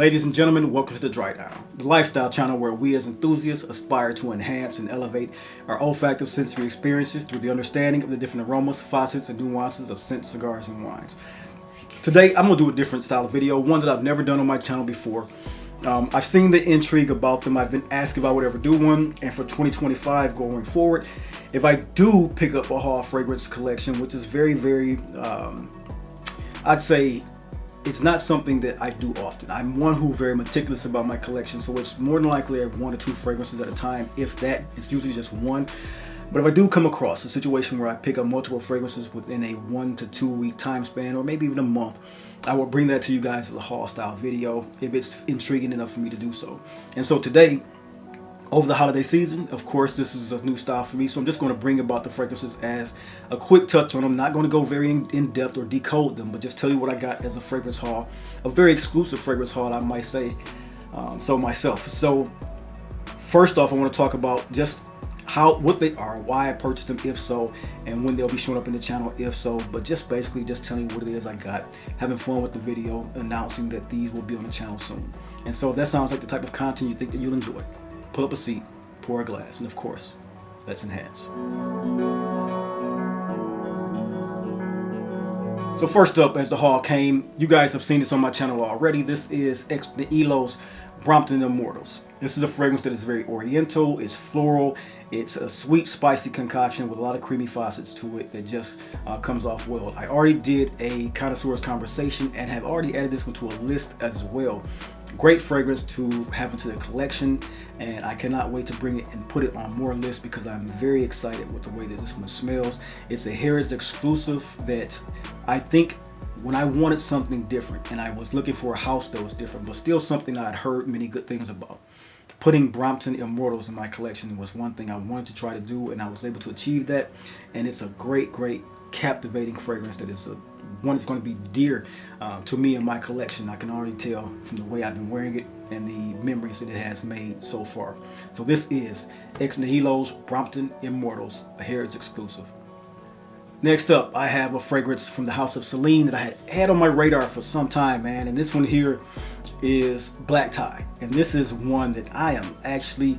Ladies and gentlemen, welcome to the Thedrydownscw, the lifestyle channel where we as enthusiasts aspire to enhance and elevate our olfactive sensory experiences through the understanding of the different aromas, facets, and nuances of scents, cigars, and wines. Today, I'm going to do a different style of video, one that I've never done on my channel before. I've seen the intrigue about them. I've been asked if I would ever do one, and for 2025 going forward, if I do pick up a haul fragrance collection, which is very, I'd say, it's not something that I do often. I'm one who's very meticulous about my collection, so it's more than likely I have 1 or 2 fragrances at a time. If that, it's usually just one. But if I do come across a situation where I pick up multiple fragrances within a 1 to 2 week time span, or maybe even a month, I will bring that to you guys as a haul style video if it's intriguing enough for me to do so. And so today, over the holiday season, of course, this is a new style for me, so I'm just going to bring about the fragrances as a quick touch on them. Not going to go very in depth or decode them, but just tell you what I got as a fragrance haul, a very exclusive fragrance haul, I might say so myself. So first off, I want to talk about just what they are, why I purchased them if so, and when they'll be showing up in the channel if so. But just basically just telling you what it is I got, having fun with the video, announcing that these will be on the channel soon. And so if that sounds like the type of content you think that you'll enjoy, pull up a seat, pour a glass, and of course, let's enhance. So first up, as the haul came, you guys have seen this on my channel already. This is Nihilo's Brompton Immortals. This is a fragrance that is very oriental, it's floral, it's a sweet, spicy concoction with a lot of creamy facets to it that just comes off well. I already did a connoisseur's conversation and have already added this one to a list as well. Great fragrance to have into the collection, and I cannot wait to bring it and put it on more lists because I'm very excited with the way that this one smells. It's a Heritage exclusive that I think when I wanted something different and I was looking for a house that was different, but still something I'd heard many good things about, putting Brompton Immortals in my collection was one thing I wanted to try to do, and I was able to achieve that. And it's a great captivating fragrance that is one that's going to be dear to me in my collection. I can already tell from the way I've been wearing it and the memories that it has made so far. So this is Nihilo's Brompton Immortals, a Heritage exclusive. Next up, I have a fragrance from the house of Celine that I had on my radar for some time, man. And this one here is Black Tie. And this is one that I am actually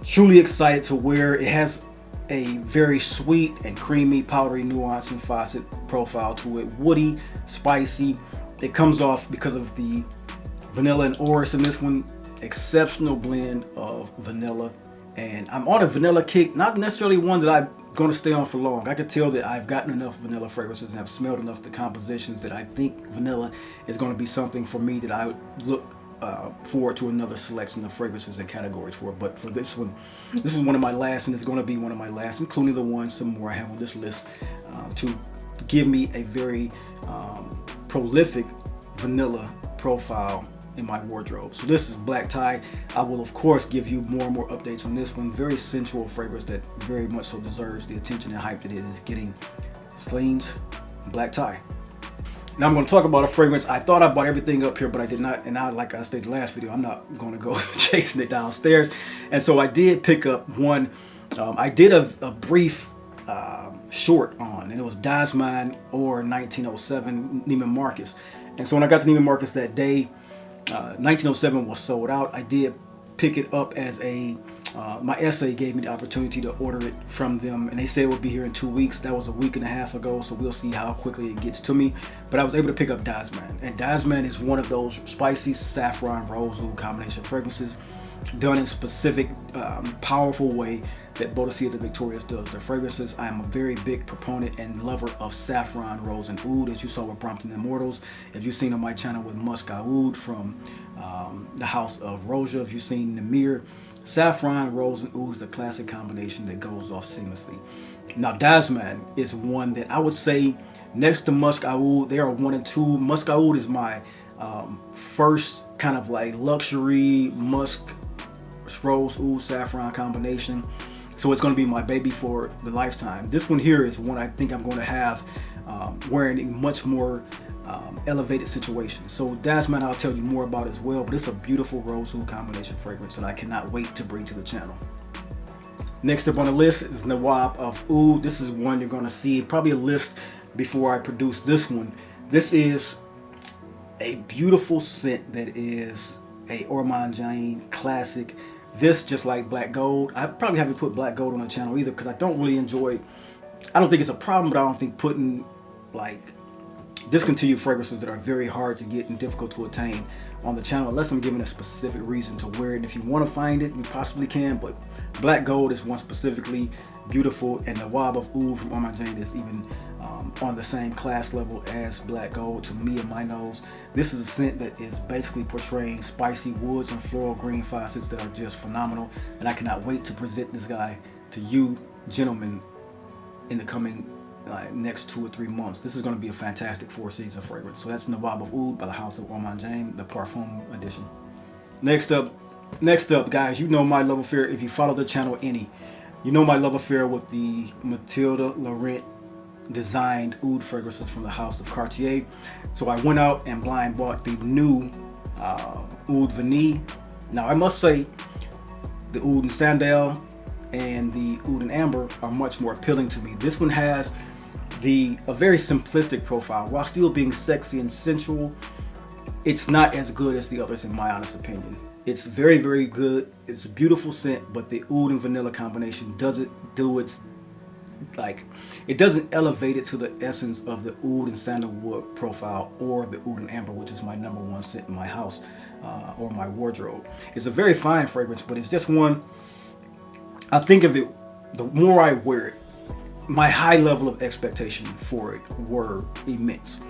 truly excited to wear. It has a very sweet and creamy, powdery nuance and facet profile to it. Woody, spicy. It comes off because of the vanilla and orris in this one. Exceptional blend of vanilla. And I'm on a vanilla kick, not necessarily one that I'm going to stay on for long. I could tell that I've gotten enough vanilla fragrances and have smelled enough of the compositions that I think vanilla is going to be something for me that I would look forward to another selection of fragrances and categories for. But for this one, this is one of my last, and it's going to be one of my last, including the ones some more I have on this list, to give me a very prolific vanilla profile in my wardrobe. So this is Black Tie. I will of course give you more and more updates on this one. Very sensual fragrance that very much so deserves the attention and hype that it is getting. Celine's Black Tie. Now I'm going to talk about a fragrance. I thought I bought everything up here, but I did not. And now, like I stated in the last video, I'm not going to go chasing it downstairs. And so I did pick up one. I did a brief short on, and it was Dasman or 1907 Neiman Marcus. And so when I got to Neiman Marcus that day, 1907 was sold out. I did pick it up as my essay gave me the opportunity to order it from them, and they said it would be here in 2 weeks. That was a week and a half ago, so we'll see how quickly it gets to me. But I was able to pick up Dasman, and Dasman is one of those spicy saffron rose oud combination fragrances done in specific powerful way that Boadicea the Victorious does. Their fragrances, I am a very big proponent and lover of saffron, rose, and oud, as you saw with Brompton Immortals. If you've seen on my channel with Musk Oud from the house of Roja, if you've seen Namir, saffron, rose, and oud is a classic combination that goes off seamlessly. Now Dasman is one that I would say next to Musk Oud, they are 1 and 2. Musk Oud is my first kind of like luxury musk rose oud saffron combination, so it's going to be my baby for the lifetime. This one here is one I think I'm going to have wearing in much more elevated situations. So Dasman I'll tell you more about as well, but it's a beautiful rose oud combination fragrance that I cannot wait to bring to the channel. Next up on the list is Nawab of Oud. This is one you're going to see probably a list before I produce this one. This is a beautiful scent that is a Ormonde Jayne classic. This, just like Black Gold, I probably haven't put Black Gold on the channel either because I don't really enjoy, I don't think it's a problem, but I don't think putting like discontinued fragrances that are very hard to get and difficult to attain on the channel, unless I'm giving a specific reason to wear it. And if you want to find it, you possibly can, but Black Gold is one specifically beautiful, and Nawab of Oud from Ormonde Jayne is even on the same class level as Black Gold to me and my nose. This is a scent that is basically portraying spicy woods and floral green facets that are just phenomenal, and I cannot wait to present this guy to you gentlemen in the coming next 2 or 3 months. This is going to be a fantastic 4-season fragrance. So that's Nawab of Oud by the house of Ormonde Jayne, the Parfum edition. Next up guys, you know my love affair, if you follow the channel any, you know my love affair with the Mathilde Laurent designed oud fragrances from the house of Cartier. So I went out and blind bought the new Oud Vanille. Now I must say the Oud and Sandal and the Oud and Amber are much more appealing to me. This one has a very simplistic profile. While still being sexy and sensual, it's not as good as the others in my honest opinion. It's very, very good. It's a beautiful scent, but the Oud and vanilla combination doesn't do its, like, it doesn't elevate it to the essence of the Oud and sandalwood profile or the Oud and Amber, which is my #1 scent in my house or my wardrobe. It's a very fine fragrance, but it's just one, I think of it, the more I wear it, my high level of expectation for it were immense.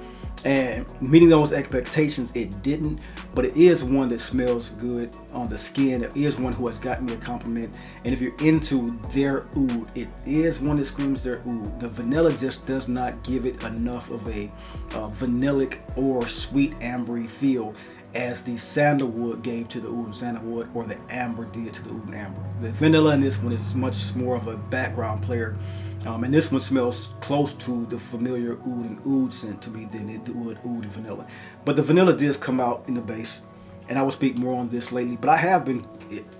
And meeting those expectations, it didn't, but it is one that smells good on the skin. It is one who has gotten me a compliment. And if you're into their oud, it is one that screams their oud. The vanilla just does not give it enough of a vanillic or sweet ambery feel as the sandalwood gave to the Oud and Sandalwood, or the amber did to the Oud and Amber. The vanilla in this one is much more of a background player, and this one smells close to the familiar Oud and Oud scent to me than it would Oud and vanilla. But the vanilla does come out in the base, and I will speak more on this lately. But I have been,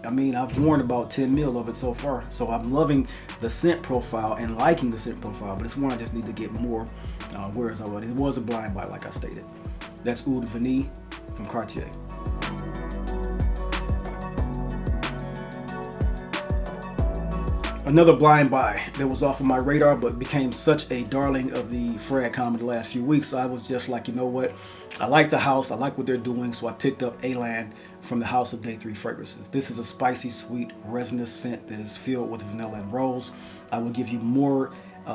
I've worn about 10 mil of it so far, so I'm loving the scent profile and liking the scent profile, but it's one I just need to get more wears of it. It was a blind buy, like I stated. That's Oud Vanille from Cartier. Another blind buy that was off of my radar but became such a darling of the Fragcom in the last few weeks. I was just like, you know what, I like the house, I like what they're doing, so I picked up Aylan from the house of Day 3 Fragrances. This is a spicy, sweet, resinous scent that is filled with vanilla and rose. I will give you more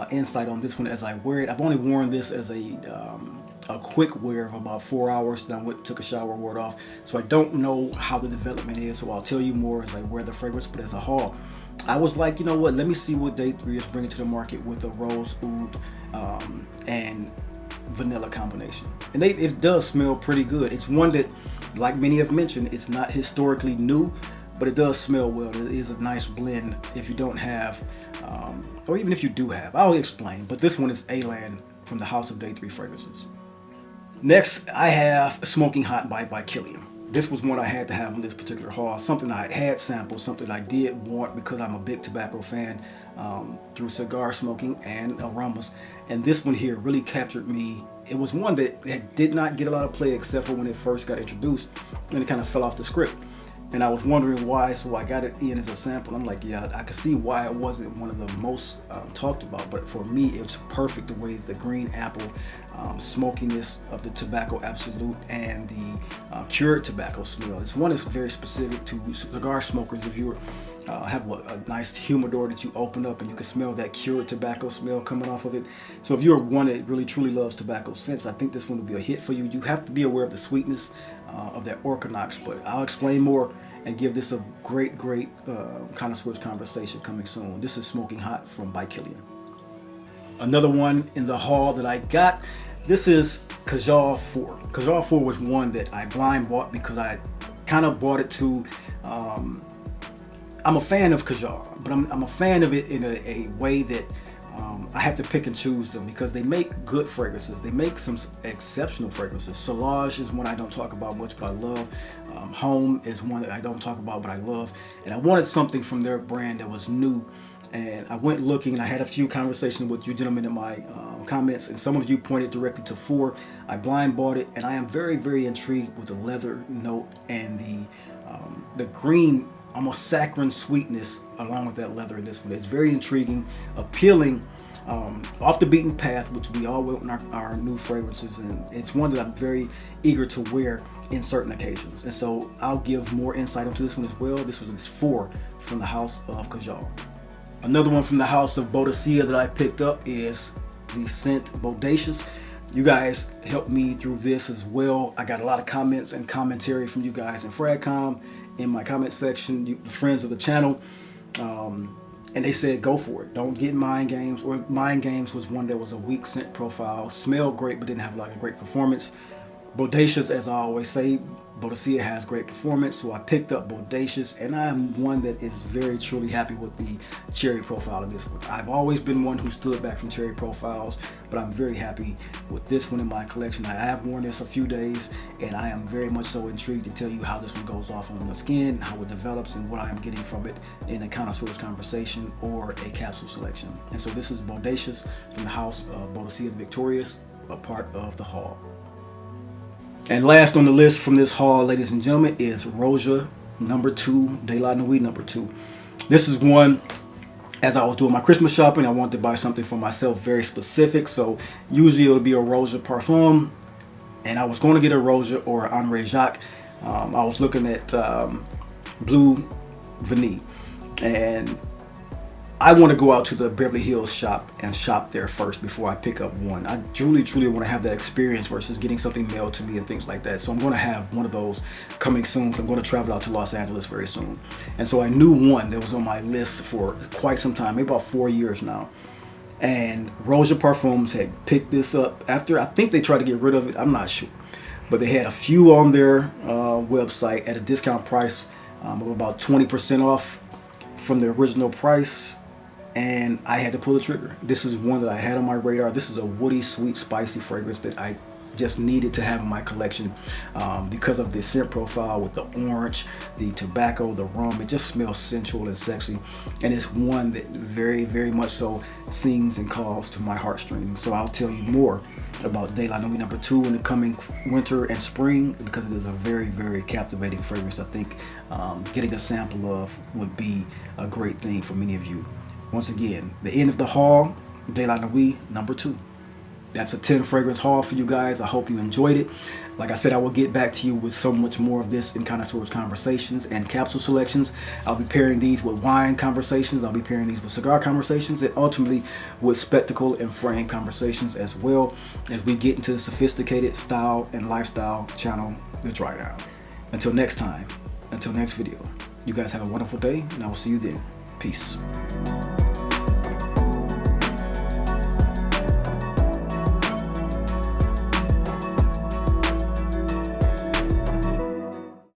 insight on this one as I wear it. I've only worn this as a quick wear of about 4 hours, then I went, took a shower, wore it off. So I don't know how the development is, so I'll tell you more as I wear the fragrance. But as a haul, I was like, you know what, let me see what Day 3 is bringing to the market with a rose, oud, and vanilla combination. And it does smell pretty good. It's one that, like many have mentioned, it's not historically new, but it does smell well. It is a nice blend if you don't have, or even if you do have, I'll explain. But this one is Aylan from the house of Day 3 Fragrances. Next, I have Smoking Hot by Kilian. This was one I had to have on this particular haul. Something I had sampled, something I did want because I'm a big tobacco fan through cigar smoking and aromas. And this one here really captured me. It was one that did not get a lot of play except for when it first got introduced, and it kind of fell off the script. And I was wondering why, so I got it in as a sample. I'm like, yeah, I could see why it wasn't one of the most talked about, but for me, it's perfect the way the green apple smokiness of the tobacco absolute and the cured tobacco smell. It's one that's very specific to cigar smokers. If you have a nice humidor that you open up and you can smell that cured tobacco smell coming off of it. So if you're one that really truly loves tobacco scents, I think this one would be a hit for you. You have to be aware of the sweetness of that Orchinox, but I'll explain more and give this a great connoisseur's conversation coming soon. This is Smoking Hot from by Kilian. Another one in the haul that I got, this is Kajal IV. Kajal IV was one that I blind bought because I kind of bought it to, I'm a fan of Kajal, but I'm a fan of it in a way that I have to pick and choose them because they make good fragrances. They make some exceptional fragrances. Solage is one I don't talk about much, but I love. Home is one that I don't talk about, but I love. And I wanted something from their brand that was new And I went looking, and I had a few conversations with you gentlemen in my comments, and some of you pointed directly to 4. I blind bought it, and I am very, very intrigued with the leather note and the green, almost saccharine sweetness along with that leather in this one. It's very intriguing, appealing, off the beaten path, which we all want in our new fragrances, and it's one that I'm very eager to wear in certain occasions. And so I'll give more insight into this one as well. This was 4 from the house of Kajal. Another one from the house of Boadicea that I picked up is the scent Bodacious. You guys helped me through this as well. I got a lot of comments and commentary from you guys in Fragcom, in my comment section, the friends of the channel, and they said go for it. Don't get Mind Games. Or Mind Games was one that was a weak scent profile, smelled great but didn't have like a great performance. Bodacious, as I always say, Boadicea has great performance, so I picked up Bodacious, and I am one that is very truly happy with the cherry profile of this one. I've always been one who stood back from cherry profiles, but I'm very happy with this one in my collection. I have worn this a few days, and I am very much so intrigued to tell you how this one goes off on the skin, how it develops, and what I am getting from it in a connoisseur's conversation or a capsule selection. And so this is Bodacious from the house of Boadicea the Victorious, a part of the haul. And last on the list from this haul, ladies and gentlemen, is Roja #2, De La Nuit #2. This is one, as I was doing my Christmas shopping, I wanted to buy something for myself very specific. So usually it'll be a Roja Parfum, and I was going to get a Roja or Henri Jacques. I was looking at Blue Vanille, and I want to go out to the Beverly Hills shop and shop there first before I pick up one. I truly want to have that experience versus getting something mailed to me and things like that. So I'm going to have one of those coming soon. I'm going to travel out to Los Angeles very soon. And so I knew one that was on my list for quite some time, maybe about 4 years now. And Roja Perfumes had picked this up after, I think they tried to get rid of it. I'm not sure. But they had a few on their website at a discount price of about 20% off from the original price. And I had to pull the trigger. This is one that I had on my radar. This is a woody, sweet, spicy fragrance that I just needed to have in my collection because of the scent profile with the orange, the tobacco, the rum. It just smells sensual and sexy. And it's one that very much so sings and calls to my heartstrings. So I'll tell you more about De La Nuit #2 in the coming winter and spring, because it is a very captivating fragrance. I think getting a sample of would be a great thing for many of you. Once again, the end of the haul, De La Nuit #2. That's a 10 fragrance haul for you guys. I hope you enjoyed it. Like I said, I will get back to you with so much more of this in connoisseurs conversations and capsule selections. I'll be pairing these with wine conversations. I'll be pairing these with cigar conversations, and ultimately with spectacle and frame conversations as well, as we get into the sophisticated style and lifestyle channel, The Thedrydown. Until next time, until next video, you guys have a wonderful day, and I will see you then. Peace.